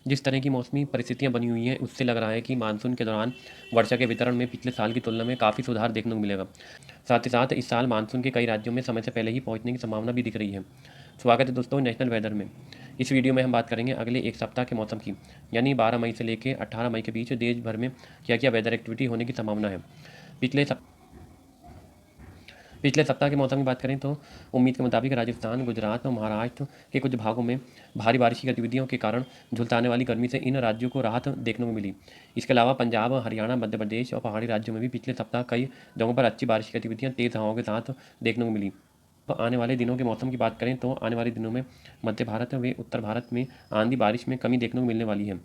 जिस तरह की मौसमी परिस्थितियां बनी हुई हैं उससे लग रहा है कि मानसून के दौरान वर्षा के वितरण में पिछले साल की तुलना में काफ़ी सुधार देखने को मिलेगा। साथ ही साथ इस साल मानसून के कई राज्यों में समय से पहले ही पहुंचने की संभावना भी दिख रही है। स्वागत है दोस्तों नेशनल वेदर में। इस वीडियो में हम बात करेंगे अगले एक सप्ताह के मौसम की, यानी 12 मई से लेकर 18 मई के बीच देश भर में क्या क्या वेदर एक्टिविटी होने की संभावना है। पिछले पिछले सप्ताह के मौसम की बात करें तो उम्मीद के मुताबिक राजस्थान, गुजरात और महाराष्ट्र के कुछ भागों में भारी बारिश की गतिविधियों के कारण झुलसाने वाली गर्मी से इन राज्यों को राहत देखने को मिली। इसके अलावा पंजाब, हरियाणा, मध्य प्रदेश और पहाड़ी राज्यों में भी पिछले सप्ताह कई जगहों पर अच्छी बारिश की गतिविधियां तेज हवाओं के साथ देखने को मिली। तो आने वाले दिनों के मौसम की बात करें तो आने वाले दिनों में मध्य भारत व उत्तर भारत में आंधी बारिश में कमी देखने को मिलने वाली है,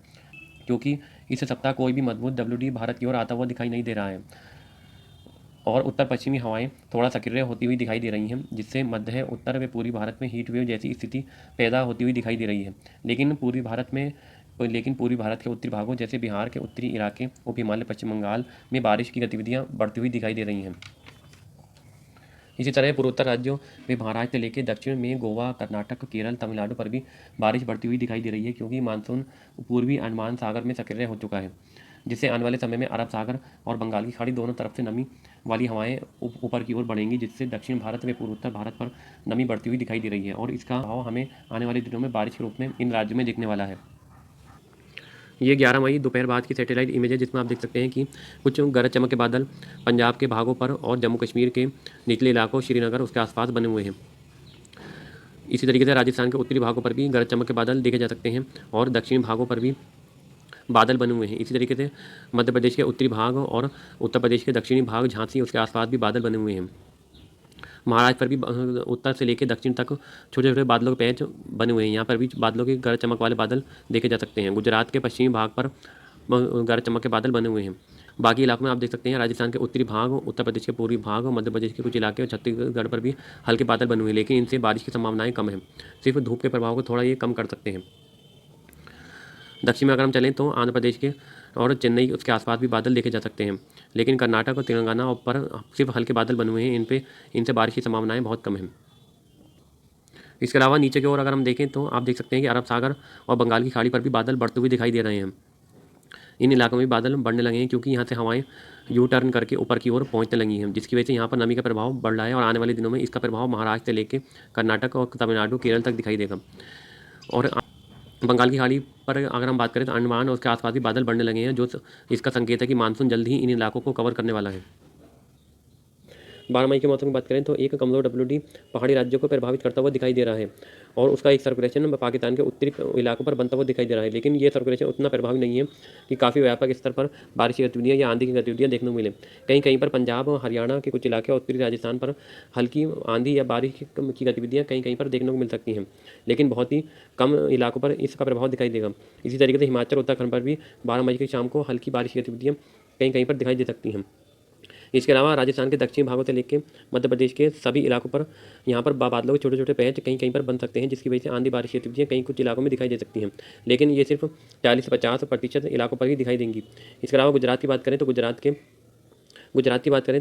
क्योंकि इस सप्ताह कोई भी मजबूत WD भारत की ओर आता हुआ दिखाई नहीं दे रहा है और उत्तर पश्चिमी हवाएं थोड़ा सक्रिय होती हुई दिखाई दे रही हैं, जिससे मध्य, उत्तर व पूर्वी भारत में हीट वेव जैसी स्थिति पैदा होती हुई दिखाई दे रही है। लेकिन पूर्वी भारत के उत्तरी भागों जैसे बिहार के उत्तरी इलाके, उप हिमालय, पश्चिम बंगाल में बारिश की गतिविधियां बढ़ती हुई दिखाई दे रही हैं। इसी तरह पूर्वोत्तर राज्यों में महाराष्ट्र से लेकर दक्षिण में गोवा, कर्नाटक, केरल, तमिलनाडु पर भी बारिश बढ़ती हुई दिखाई दे रही है, क्योंकि मानसून पूर्वी अंडमान सागर में सक्रिय हो चुका है, जिससे आने वाले समय में अरब सागर और बंगाल की खाड़ी दोनों तरफ से नमी वाली हवाएं ऊपर की ओर बढ़ेंगी, जिससे दक्षिण भारत व पूर्वोत्तर भारत पर नमी बढ़ती हुई दिखाई दे रही है और इसका प्रभाव हमें आने वाले दिनों में बारिश के रूप में इन राज्यों में दिखने वाला है। ये 11 मई दोपहर बाद की सैटेलाइट इमेज है, जिसमें आप देख सकते हैं कि कुछ गरज चमक के बादल पंजाब के भागों पर और जम्मू कश्मीर के निचले इलाकों, श्रीनगर, उसके आसपास बने हुए हैं। इसी तरीके से राजस्थान के उत्तरी भागों पर भी गरज चमक के बादल देखे जा सकते हैं और दक्षिणी भागों पर भी बादल बने हुए हैं। इसी तरीके से मध्य प्रदेश के उत्तरी भाग और उत्तर प्रदेश के दक्षिणी भाग, झांसी, उसके आसपास भी बादल बने हुए हैं। महाराष्ट्र पर भी उत्तर से लेकर दक्षिण तक छोटे छोटे बादलों के पैच बने हुए हैं। यहाँ पर भी बादलों के गरज चमक वाले बादल देखे जा सकते हैं। गुजरात के पश्चिमी भाग पर गरज चमक के बादल बने हुए हैं। बाकी इलाकों में आप देख सकते हैं राजस्थान के उत्तरी भाग, उत्तर प्रदेश के पूर्वी भाग और मध्य प्रदेश के कुछ इलाके और छत्तीसगढ़ पर भी हल्के बादल बने हुए हैं, लेकिन इनसे बारिश की संभावनाएं कम है। सिर्फ धूप के प्रभाव को थोड़ा ये कम कर सकते हैं। दक्षिण में अगर हम चलें तो आंध्र प्रदेश के और चेन्नई उसके आसपास भी बादल देखे जा सकते हैं, लेकिन कर्नाटक और तेलंगाना पर सिर्फ हल्के बादल बने हुए हैं। इनसे बारिश की संभावनाएं बहुत कम हैं। इसके अलावा नीचे की ओर अगर हम देखें तो आप देख सकते हैं कि अरब सागर और बंगाल की खाड़ी पर भी बादल बढ़ते हुए दिखाई दे रहे हैं। इन इलाकों में भी बादल बढ़ने लगे हैं, क्योंकि यहाँ से हवाएं यू टर्न करके ऊपर की ओर पहुँचने लगी हैं, जिसकी वजह से यहाँ पर नमी का प्रभाव बढ़ रहा है और आने वाले दिनों में इसका प्रभाव महाराष्ट्र से लेकर कर्नाटक और तमिलनाडु, केरल तक दिखाई देगा। और बंगाल की खाड़ी पर अगर हम बात करें तो अंडमान और उसके आसपास भी बादल बढ़ने लगे हैं, जो इसका संकेत है कि मानसून जल्द ही इन इलाकों को कवर करने वाला है। 12 मई के मौसम की बात करें तो एक कमजोर WD पहाड़ी राज्यों को प्रभावित करता हुआ दिखाई दे रहा है और उसका एक सर्कुलेशन पाकिस्तान के उत्तरी इलाकों पर बनता हुआ दिखाई दे रहा है, लेकिन ये सर्कुलेशन उतना प्रभावी नहीं है कि काफ़ी व्यापक स्तर पर बारिश की गतिविधियाँ या आंधी की गतिविधियाँ देखने को मिले। कहीं कहीं पर पंजाब, हरियाणा के कुछ इलाके और उत्तरी राजस्थान पर हल्की आंधी या बारिश की गतिविधियाँ कहीं कहीं पर देखने को मिल सकती हैं, लेकिन बहुत ही कम इलाकों पर इसका प्रभाव दिखाई देगा। इसी तरीके से हिमाचल, उत्तराखंड पर भी 12 मई की शाम को हल्की बारिश की गतिविधियाँ कहीं कहीं पर दिखाई दे सकती हैं। इसके अलावा राजस्थान के दक्षिणी भागों से लेकर मध्य प्रदेश के सभी इलाकों पर यहाँ पर बादलों के छोटे छोटे पैच कहीं कहीं पर बन सकते हैं, जिसकी वजह से आंधी बारिश की गतिविधियाँ कहीं कुछ इलाकों में दिखाई दे सकती हैं, लेकिन ये सिर्फ 40 से 50% इलाकों पर ही दिखाई देंगी। इसके अलावा गुजरात की बात करें तो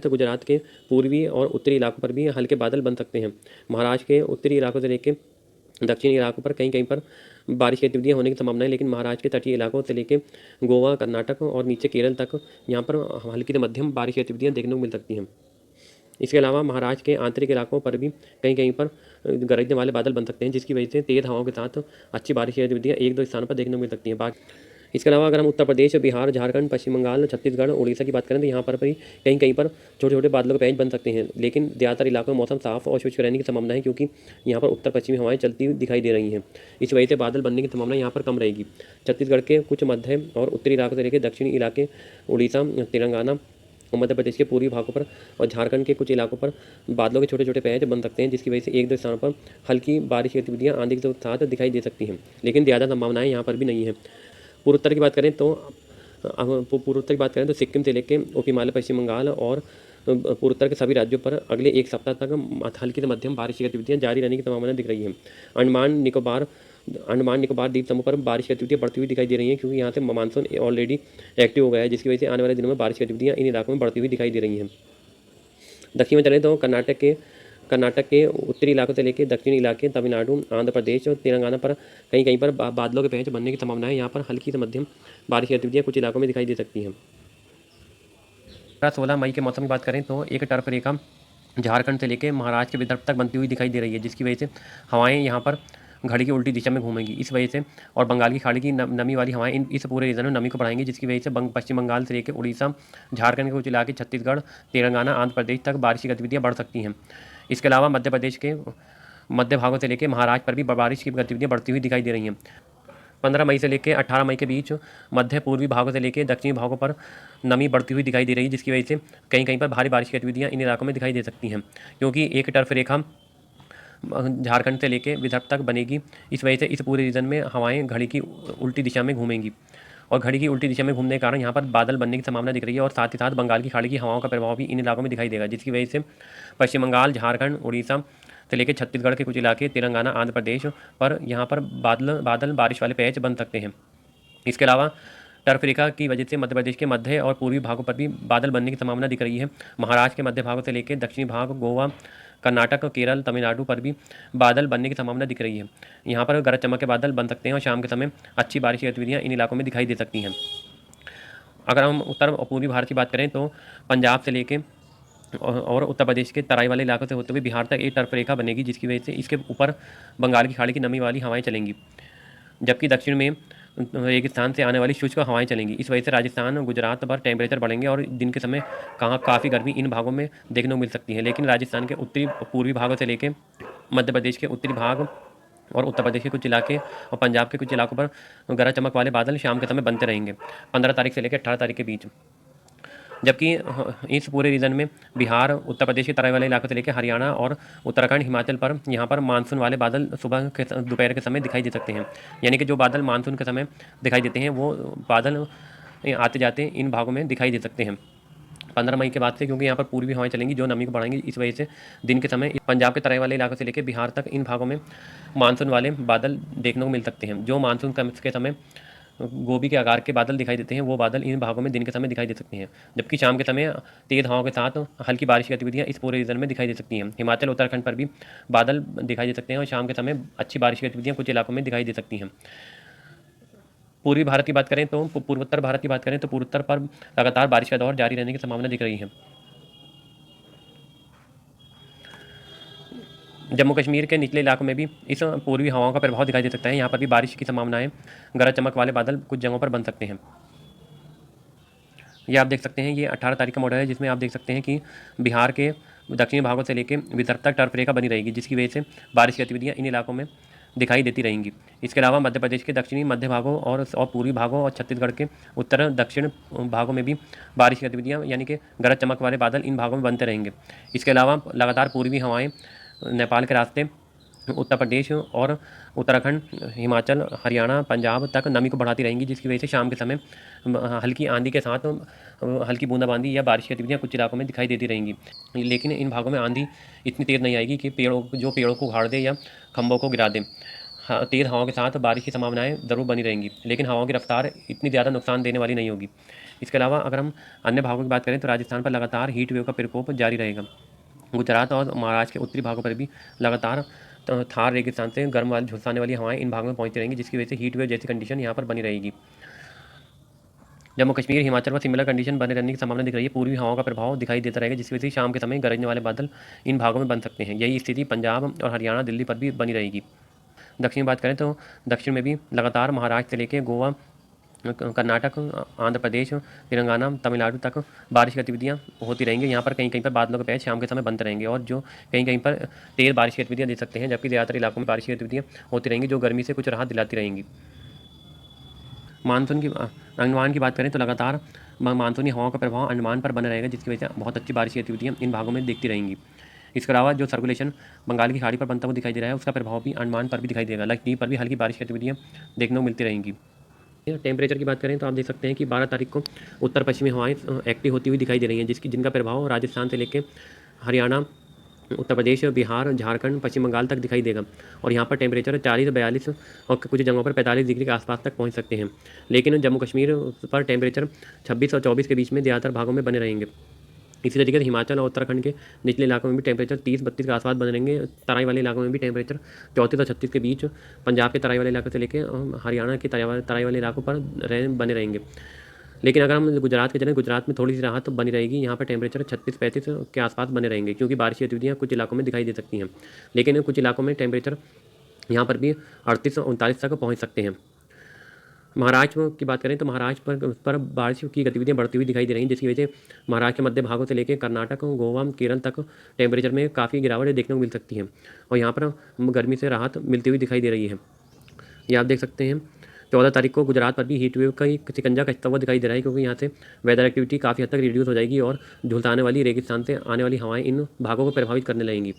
गुजरात के पूर्वी और उत्तरी इलाकों पर भी हल्के बादल बन सकते हैं। महाराष्ट्र के उत्तरी इलाकों से लेकर दक्षिणी इलाकों पर कहीं कहीं पर बारिश की गतिविधियाँ होने की संभावना है, लेकिन महाराष्ट्र के तटीय इलाकों से लेकर गोवा, कर्नाटक और नीचे केरल तक यहाँ पर हल्की से मध्यम बारिश की गतिविधियाँ देखने को मिल सकती हैं। इसके अलावा महाराष्ट्र के आंतरिक इलाकों पर भी कहीं कहीं पर गरजने वाले बादल बन सकते हैं, जिसकी वजह से तेज हवाओं के साथ अच्छी बारिश की गतिविधियाँ एक दो स्थानों पर देखने को मिल सकती हैं। इसके अलावा अगर हम उत्तर प्रदेश, बिहार, झारखंड, पश्चिम बंगाल, छत्तीसगढ़, उड़ीसा की बात करें तो यहाँ पर भी कहीं कहीं पर छोटे छोटे बादलों के पैच बन सकते हैं, लेकिन ज़्यादातर इलाकों में मौसम साफ और शुष्क रहने की संभावना है, क्योंकि यहाँ पर उत्तर पश्चिमी हवाएं चलती हुई दिखाई दे रही हैं। इस वजह से बादल बनने की संभावना यहाँ पर कम रहेगी। छत्तीसगढ़ के कुछ मध्य और उत्तरी इलाकों से लेकर दक्षिणी इलाके, उड़ीसा, तेलंगाना और मध्य प्रदेश के पूर्वी भागों पर और झारखंड के कुछ इलाकों पर बादलों के छोटे छोटे पैच बन सकते हैं, जिसकी वजह से एक दो स्थानों पर हल्की बारिश की गतिविधियाँ आंधी के साथ दिखाई दे सकती हैं, लेकिन ज़्यादा संभावनाएँ यहाँ पर भी नहीं है। पूर्वोत्तर की बात करें तो सिक्किम से लेकर उप हिमालय, पश्चिम बंगाल और पूर्वोत्तर के सभी राज्यों पर अगले एक सप्ताह तक हल्की से मध्यम बारिश की गतिविधियाँ जारी रहने की संभावना दिख रही है। अंडमान निकोबार द्वीप समूह पर बारिश की गतिविधियाँ बढ़ती हुई दिखाई दे रही हैं, क्योंकि यहाँ से मानसून ऑलरेडी एक्टिव हो गया है, जिसकी वजह से आने वाले दिनों में बारिश की गतिविधियाँ इन इलाकों में बढ़ती हुई दिखाई दे रही हैं। दक्षिण में चलें तो कर्नाटक के कर्नाटक के उत्तरी इलाकों से लेकर दक्षिणी इलाके, तमिलनाडु, आंध्र प्रदेश और तेलंगाना पर कहीं कहीं पर बादलों के पैच बनने की संभावना है। यहाँ पर हल्की से मध्यम बारिश की गतिविधियाँ कुछ इलाकों में दिखाई दे सकती हैं। 16 मई के मौसम की बात करें तो एक टर्फ रेखा झारखंड से लेकर महाराष्ट्र के विदर्भ तक बनती हुई दिखाई दे रही है, जिसकी वजह से हवाएं यहाँ पर घड़ी की उल्टी दिशा में घूमेंगी। इस वजह से और बंगाल की खाड़ी की नमी वाली हवाएं इस पूरे रीजन में नमी को बढ़ाएंगी, जिसकी वजह से पश्चिम बंगाल से लेकर उड़ीसा, झारखंड के कुछ इलाके, छत्तीसगढ़, तेलंगाना, आंध्र प्रदेश तक बारिश की गतिविधियाँ बढ़ सकती हैं। इसके अलावा मध्य प्रदेश के मध्य भागों से लेकर महाराष्ट्र पर भी बारिश की गतिविधियाँ बढ़ती हुई दिखाई दे रही हैं। 15 मई से लेकर 18 मई के बीच मध्य पूर्वी भागों से लेकर दक्षिणी भागों पर नमी बढ़ती हुई दिखाई दे रही है, जिसकी वजह से कहीं कहीं पर भारी बारिश की गतिविधियाँ इन इलाकों में दिखाई दे सकती हैं, क्योंकि एक टर्फ रेखा झारखंड से लेकर विदर्भ तक बनेगी। इस वजह से इस पूरे रीजन में हवाएं घड़ी की उल्टी दिशा में घूमेंगी और घड़ी की उल्टी दिशा में घूमने के कारण यहाँ पर बादल बनने की संभावना दिख रही है और साथ ही साथ बंगाल की खाड़ी की हवाओं का प्रभाव भी इन इलाकों में दिखाई देगा, जिसकी वजह से पश्चिम बंगाल, झारखंड, उड़ीसा से लेकर छत्तीसगढ़ के कुछ इलाके, तेलंगाना, आंध्र प्रदेश पर यहाँ पर बादल बारिश वाले पैच बन सकते हैं। इसके अलावा टर्फ रेखा की वजह से मध्य प्रदेश के मध्य और पूर्वी भागों पर भी बादल बनने की संभावना दिख रही है। महाराष्ट्र के मध्य भागों से लेकर दक्षिणी भाग, गोवा, कर्नाटक, केरल, तमिलनाडु पर भी बादल बनने की संभावना दिख रही है। यहाँ पर गरज चमक के बादल बन सकते हैं और शाम के समय अच्छी बारिश की गतिविधियाँ इन इलाकों में दिखाई दे सकती हैं। अगर हम उत्तर और पूर्वी भारत की बात करें तो पंजाब से लेकर और उत्तर प्रदेश के तराई वाले इलाकों से होते हुए बिहार तक एक टर्फ रेखा बनेगी, जिसकी वजह से इसके ऊपर बंगाल की खाड़ी की नमी वाली हवाएं चलेंगी, जबकि दक्षिण में रेगिस्तान से आने वाली शुष्क हवाएं चलेंगी। इस वजह से राजस्थान, गुजरात पर टेम्परेचर बढ़ेंगे और दिन के समय काफ़ी गर्मी इन भागों में देखने को मिल सकती है। लेकिन राजस्थान के उत्तरी पूर्वी भागों से लेकर मध्य प्रदेश के उत्तरी भाग और उत्तर प्रदेश के कुछ इलाके और पंजाब के कुछ इलाकों पर गरज चमक वाले बादल शाम के समय बनते रहेंगे 15 तारीख से लेकर 18 तारीख के बीच। जबकि इस पूरे रीजन में बिहार, उत्तर प्रदेश के तराई वाले इलाकों से लेकर हरियाणा और उत्तराखंड, हिमाचल पर यहाँ पर मानसून वाले बादल सुबह के दोपहर के समय दिखाई दे सकते हैं। यानी कि जो बादल मानसून के समय दिखाई देते हैं वो बादल आते जाते इन भागों में दिखाई दे सकते हैं 15 मई के बाद से, क्योंकि यहाँ पर पूर्वी हवाएं चलेंगी जो नमी को बढ़ाएंगी। इस वजह से दिन के समय पंजाब के तराई वाले इलाकों से लेकर बिहार तक इन भागों में मानसून वाले बादल देखने को मिल सकते हैं। जो मानसून के समय गोभी के आकार के बादल दिखाई देते हैं वो बादल इन भागों में दिन के समय दिखाई दे सकते हैं, जबकि शाम के समय तेज हवाओं के साथ हल्की बारिश की गतिविधियाँ इस पूरे रीजन में दिखाई दे सकती हैं। हिमाचल, उत्तराखंड पर भी बादल दिखाई दे सकते हैं और शाम के समय अच्छी बारिश की गतिविधियाँ कुछ इलाकों में दिखाई दे सकती हैं। पूर्वी भारत की बात करें तो पूर्वोत्तर भारत की बात करें तो पूर्वोत्तर पर लगातार बारिश का दौर जारी रहने की संभावना दिख रही है। जम्मू कश्मीर के निचले इलाकों में भी इस पूर्वी हवाओं का प्रभाव दिखाई दे सकता है। यहाँ पर भी बारिश की संभावनाएं, गरज चमक वाले बादल कुछ जगहों पर बन सकते हैं। ये आप देख सकते हैं, ये 18 तारीख का मॉडल है, जिसमें आप देख सकते हैं कि बिहार के दक्षिणी भागों से लेकर विदर्भ तक टर्फ रेखा बनी रहेगी, जिसकी वजह से बारिश की गतिविधियाँ इन इलाकों में दिखाई देती रहेंगी। इसके अलावा मध्य प्रदेश के दक्षिणी मध्य भागों और पूर्वी भागों और छत्तीसगढ़ के उत्तर दक्षिण भागों में भी बारिश की गतिविधियाँ यानी कि गरज चमक वाले बादल इन भागों में बनते रहेंगे। इसके अलावा लगातार पूर्वी हवाएँ नेपाल के रास्ते उत्तर प्रदेश और उत्तराखंड, हिमाचल, हरियाणा, पंजाब तक नमी को बढ़ाती रहेंगी, जिसकी वजह से शाम के समय हल्की आंधी के साथ हल्की बूंदाबांदी या बारिश की गतिविधियाँ कुछ इलाकों में दिखाई देती रहेंगी। लेकिन इन भागों में आंधी इतनी तेज़ नहीं आएगी कि पेड़ों को उखाड़ दे या खंभों को गिरा दे। हाँ, तेज़ हवाओं के साथ बारिश की संभावनाएं ज़रूर बनी रहेंगी, लेकिन हवाओं की रफ्तार इतनी ज़्यादा नुकसान देने वाली नहीं होगी। इसके अलावा अगर हम अन्य भागों की बात करें तो राजस्थान पर लगातार हीट वेव का प्रकोप जारी रहेगा। गुजरात और महाराष्ट्र के उत्तरी भागों पर भी लगातार थार रेगिस्तान से गर्म वाली झुलसाने वाली हवाएं इन भागों में पहुंचती रहेंगी, जिसकी वजह से हीट वेव जैसी कंडीशन यहाँ पर बनी रहेगी। जम्मू कश्मीर, हिमाचल पर सिमिलर कंडीशन बने रहने की संभावना दिख रही है। पूर्वी हवाओं का प्रभाव दिखाई देता रहेगा, जिसकी वजह से शाम के समय गरजने वाले बादल इन भागों में बन सकते हैं। यही स्थिति पंजाब और हरियाणा, दिल्ली पर भी बनी रहेगी। दक्षिण की बात करें तो दक्षिण में भी लगातार महाराष्ट्र से लेकर गोवा, कर्नाटक, आंध्र प्रदेश, तेलंगाना, तमिलनाडु तक बारिश की गतिविधियाँ होती रहेंगी। यहाँ पर कहीं कहीं पर बादलों के पैच शाम के समय बनते रहेंगे और जो कहीं कहीं पर तेज़ बारिश की गतिविधियाँ दे सकते हैं, जबकि ज़्यादातर इलाकों में बारिश की गतिविधियाँ होती रहेंगी जो गर्मी से कुछ राहत दिलाती रहेंगी। मानसून की अंडमान की बात करें तो लगातार मानसूनी हवाओं का प्रभाव अंडमान पर बना रहेगा, जिसकी वजह से बहुत अच्छी बारिश की गतिविधियाँ इन भागों में देखती रहेंगी। इसके अलावा जो सर्कुलेशन बंगाल की खाड़ी पर बनता हुआ दिखाई दे रहा है, उसका प्रभाव भी अंडमान पर भी दिखाई देगा। लक्षद्वीप पर भी हल्की बारिश की गतिविधियाँ देखने को मिलती रहेंगी। टेम्परेचर की बात करें तो आप देख सकते हैं कि 12 तारीख को उत्तर पश्चिमी हवाएं एक्टिव होती हुई दिखाई दे रही हैं, जिनका प्रभाव राजस्थान से लेकर हरियाणा, उत्तर प्रदेश, बिहार, झारखंड, पश्चिम बंगाल तक दिखाई देगा। और यहाँ पर टेम्परेचर 40 से 42 और कुछ जगहों पर 45 डिग्री के आसपास तक पहुँच सकते हैं। लेकिन जम्मू कश्मीर पर टेम्परेचर 26 और 24 के बीच में ज़्यादातर भागों में बने रहेंगे। इसी तरीके से हिमाचल और उत्तराखंड के निचले इलाकों में भी टेम्परेचर 30-32 के आसपास बने रहेंगे। तराई वाले इलाकों में भी टेम्परेचर 34 और 36 के बीच, पंजाब के तराई वाले इलाके से लेकर हरियाणा के तराई वाले इलाकों पर बने रहेंगे। लेकिन अगर हम गुजरात के चलें, गुजरात में थोड़ी सी राहत बनी रहेगी। यहाँ पर टेम्परेचर 36-35 के आसपास बने रहेंगे, क्योंकि बारिश की गतिविधियाँ कुछ इलाकों में दिखाई दे सकती हैं। लेकिन कुछ इलाकों में टेम्परेचर यहाँ पर भी 38-39 तक पहुँच सकते हैं। महाराष्ट्र की बात करें तो महाराष्ट्र पर बारिश की गतिविधियाँ बढ़ती हुई दिखाई दे रही हैं, जिसकी वजह से महाराष्ट्र के मध्य भागों से लेकर कर्नाटक, गोवा, केरल तक टेम्परेचर में काफ़ी गिरावट देखने को मिल सकती है और यहाँ पर गर्मी से राहत मिलती हुई दिखाई दे रही है। ये आप देख सकते हैं 14 तारीख को गुजरात पर भी हीट वेव का एक शिकंजा कसता हुआ दिखाई दे रहा है, क्योंकि यहाँ से वेदर एक्टिविटी काफ़ी हद तक रिड्यूस हो जाएगी और झुलसाने वाली रेगिस्तान से आने वाली हवाएं इन भागों को प्रभावित करने लगेंगी।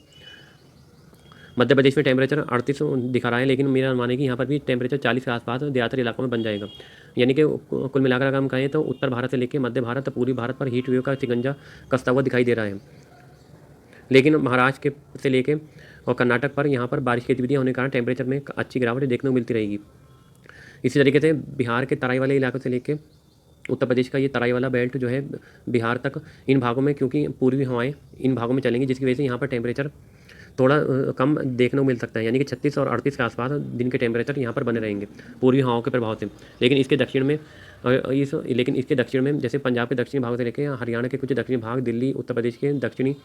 मध्य प्रदेश में टेम्परेचर 38 दिखा रहा है, लेकिन मेरा अनुमान है कि यहाँ पर भी टेम्परेचर 40 के आसपास ज़्यादातर इलाकों में बन जाएगा। यानी कि कुल मिलाकर अगर हम कहें तो उत्तर भारत से लेकर मध्य भारत, पूर्वी भारत पर हीट वेव का शिकंजा कसता हुआ दिखाई दे रहा है। लेकिन महाराष्ट्र के से लेकर और कर्नाटक पर यहाँ पर बारिश की गतिविधियाँ होने के कारण टेम्परेचर में अच्छी गिरावट देखने को मिलती रहेगी। इसी तरीके से बिहार के तराई वाले इलाकों से लेकर उत्तर प्रदेश का ये तराई वाला बेल्ट जो है बिहार तक, इन भागों में क्योंकि पूर्वी हवाएं इन भागों में चलेंगी, जिसकी वजह से यहाँ पर टेम्परेचर थोड़ा कम देखने को मिल सकता है। यानी कि 36 और 38 के आसपास दिन के टेम्परेचर यहाँ पर बने रहेंगे पूर्वी हवाओं के प्रभाव से। लेकिन इसके दक्षिण में जैसे पंजाब के दक्षिणी भागों से लेकर हरियाणा के कुछ दक्षिणी भाग, दिल्ली, उत्तर प्रदेश के दक्षिणी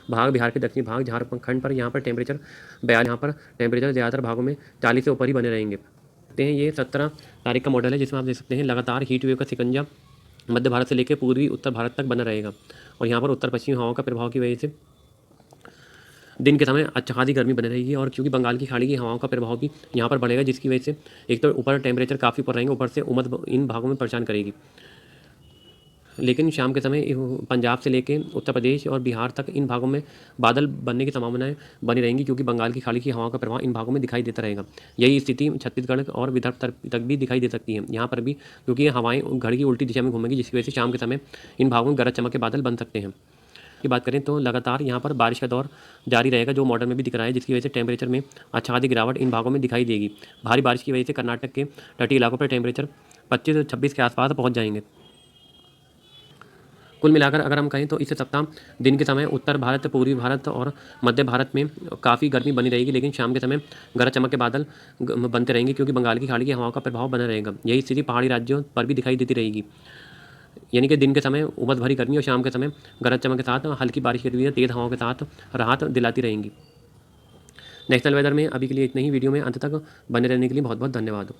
भाग, बिहार के दक्षिणी भाग, झारखंड पर यहाँ पर टेम्परेचर ज़्यादातर भागों में 40 से ऊपर ही बने रहेंगे। हैं ये 17 तारीख का मॉडल है, जिसमें आप देख सकते हैं लगातार हीट वेव का शिकंजा मध्य भारत से लेकर पूर्वी उत्तर भारत तक बना रहेगा और यहाँ पर उत्तर पश्चिमी हवाओं का प्रभाव की वजह से दिन के समय अच्छा खासी गर्मी बनी रहेगी। और क्योंकि बंगाल की खाड़ी की हवाओं का प्रभाव भी यहाँ पर बढ़ेगा, जिसकी वजह से एक तो ऊपर टेम्परेचर काफ़ी ऊपर रहेंगे, ऊपर से उमस इन भागों में परेशान करेगी। लेकिन शाम के समय पंजाब से लेकर उत्तर प्रदेश और बिहार तक इन भागों में बादल बनने की संभावनाएं बनी रहेंगी, क्योंकि बंगाल की खाड़ी की हवाओं का प्रभाव इन भागों में दिखाई देता रहेगा। यही स्थिति छत्तीसगढ़ और विदर्भ तक भी दिखाई दे सकती है। यहाँ पर भी क्योंकि हवाएं घड़ी की उल्टी दिशा में घूमेंगी, जिसकी वजह से शाम के समय इन भागों में गरज चमक के बादल बन सकते हैं। की बात करें तो लगातार यहाँ पर बारिश का दौर जारी रहेगा, जो मॉडल में भी दिख रहा है, जिसकी वजह से टेम्परेचर में अच्छा खासी गिरावट इन भागों में दिखाई देगी। भारी बारिश की वजह से कर्नाटक के तटीय इलाकों पर टेम्परेचर 25 से 26 के आसपास पहुँच जाएंगे। कुल मिलाकर अगर हम कहें तो इस सप्ताह दिन के समय उत्तर भारत, पूर्वी भारत और मध्य भारत में काफ़ी गर्मी बनी रहेगी, लेकिन शाम के समय गरज चमक के बादल बनते रहेंगे, क्योंकि बंगाल की खाड़ी की हवाओं का प्रभाव बना रहेगा। यही स्थिति पहाड़ी राज्यों पर भी दिखाई देती रहेगी। यानी कि दिन के समय उमस भरी गर्मी और शाम के समय गरज चमक के साथ हल्की बारिश की गतिविधियाँ तेज़ हवाओं के साथ राहत दिलाती रहेंगी। नेशनल वेदर में अभी के लिए इतनी ही। वीडियो में अंत तक बने रहने के लिए बहुत बहुत धन्यवाद।